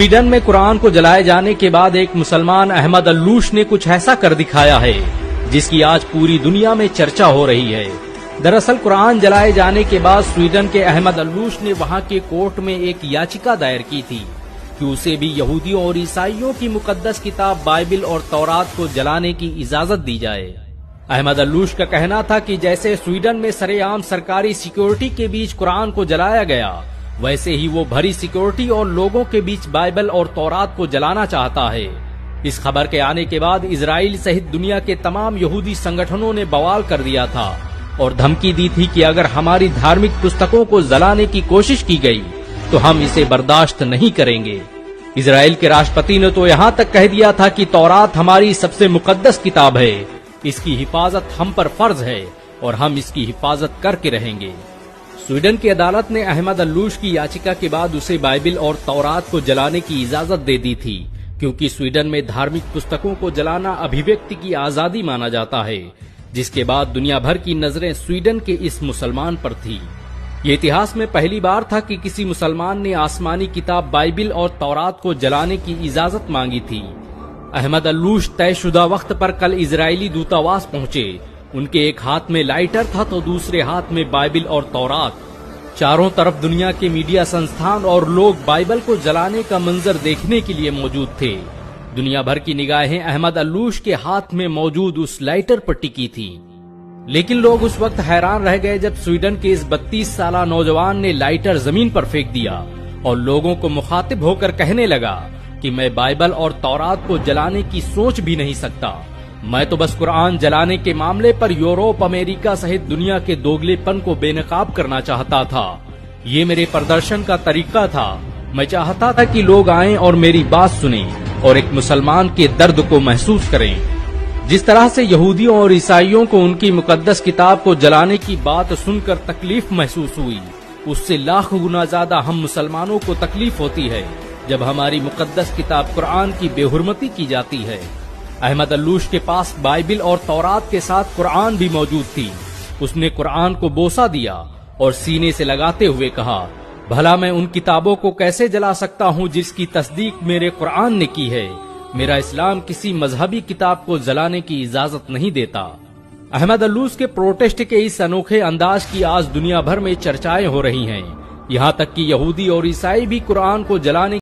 Sweden میں قرآن کو جلائے جانے کے بعد ایک مسلمان احمد الوش نے کچھ ایسا کر دکھایا ہے جس کی آج پوری دنیا میں چرچا ہو رہی ہے۔ دراصل قرآن جلائے جانے کے بعد سویڈن کے احمد الوش نے وہاں کے کورٹ میں ایک یاچکا دائر کی تھی کہ اسے بھی یہودیوں اور عیسائیوں کی مقدس کتاب بائبل اور تورات کو جلانے کی اجازت دی جائے۔ احمد الوش کا کہنا تھا کہ جیسے سویڈن میں سرے عام سرکاری سیکیورٹی کے بیچ قرآن کو جلایا گیا، ویسے ہی وہ بھری سیکیورٹی اور لوگوں کے بیچ بائبل اور تورات کو جلانا چاہتا ہے۔ اس خبر کے آنے کے بعد اسرائیل سمیت دنیا کے تمام یہودی سنگٹھنوں نے بوال کر دیا تھا اور دھمکی دی تھی کہ اگر ہماری دھارمک پستکوں کو جلانے کی کوشش کی گئی تو ہم اسے برداشت نہیں کریں گے۔ اسرائیل کے راشٹرپتی نے تو یہاں تک کہہ دیا تھا کہ تورات ہماری سب سے مقدس کتاب ہے، اس کی حفاظت ہم پر فرض ہے اور ہم اس کی حفاظت کر کے رہیں گے۔ سویڈن کی عدالت نے احمد الوش کی یاچکا کے بعد اسے بائبل اور تورات کو جلانے کی اجازت دے دی تھی، کیونکہ سویڈن میں دھارمک پستکوں کو جلانا ابھیویکتی کی آزادی مانا جاتا ہے، جس کے بعد دنیا بھر کی نظریں سویڈن کے اس مسلمان پر تھی۔ یہ اتہاس میں پہلی بار تھا کہ کسی مسلمان نے آسمانی کتاب بائبل اور تورات کو جلانے کی اجازت مانگی تھی۔ احمد الوش طے شدہ وقت پر کل اسرائیلی دورتاواس پہنچے۔ ان کے ایک ہاتھ میں لائٹر تھا تو دوسرے ہاتھ میں بائبل اور تورات۔ چاروں طرف دنیا کے میڈیا سنستھان اور لوگ بائبل کو جلانے کا منظر دیکھنے کے لیے موجود تھے۔ دنیا بھر کی نگاہیں احمد الوش کے ہاتھ میں موجود اس لائٹر پر ٹکی تھی، لیکن لوگ اس وقت حیران رہ گئے جب سویڈن کے اس 32 سالہ نوجوان نے لائٹر زمین پر پھینک دیا اور لوگوں کو مخاطب ہو کر کہنے لگا کہ میں بائبل اور تورات کو جلانے کی سوچ بھی نہیں سکتا، میں تو بس قرآن جلانے کے معاملے پر یورپ، امریکہ سمیت دنیا کے دوگلے پن کو بے نقاب کرنا چاہتا تھا۔ یہ میرے پردرشن کا طریقہ تھا۔ میں چاہتا تھا کہ لوگ آئیں اور میری بات سنیں اور ایک مسلمان کے درد کو محسوس کریں۔ جس طرح سے یہودیوں اور عیسائیوں کو ان کی مقدس کتاب کو جلانے کی بات سن کر تکلیف محسوس ہوئی، اس سے لاکھ گنا زیادہ ہم مسلمانوں کو تکلیف ہوتی ہے جب ہماری مقدس کتاب قرآن کی بے حرمتی کی جاتی ہے۔ احمد الوش کے پاس بائبل اور تورات کے ساتھ قرآن بھی موجود تھی۔ اس نے قرآن کو بوسہ دیا اور سینے سے لگاتے ہوئے کہا، بھلا میں ان کتابوں کو کیسے جلا سکتا ہوں جس کی تصدیق میرے قرآن نے کی ہے؟ میرا اسلام کسی مذہبی کتاب کو جلانے کی اجازت نہیں دیتا۔ احمد الوش کے پروٹیسٹ کے اس انوکھے انداز کی آج دنیا بھر میں چرچائیں ہو رہی ہیں، یہاں تک کہ یہودی اور عیسائی بھی قرآن کو جلانے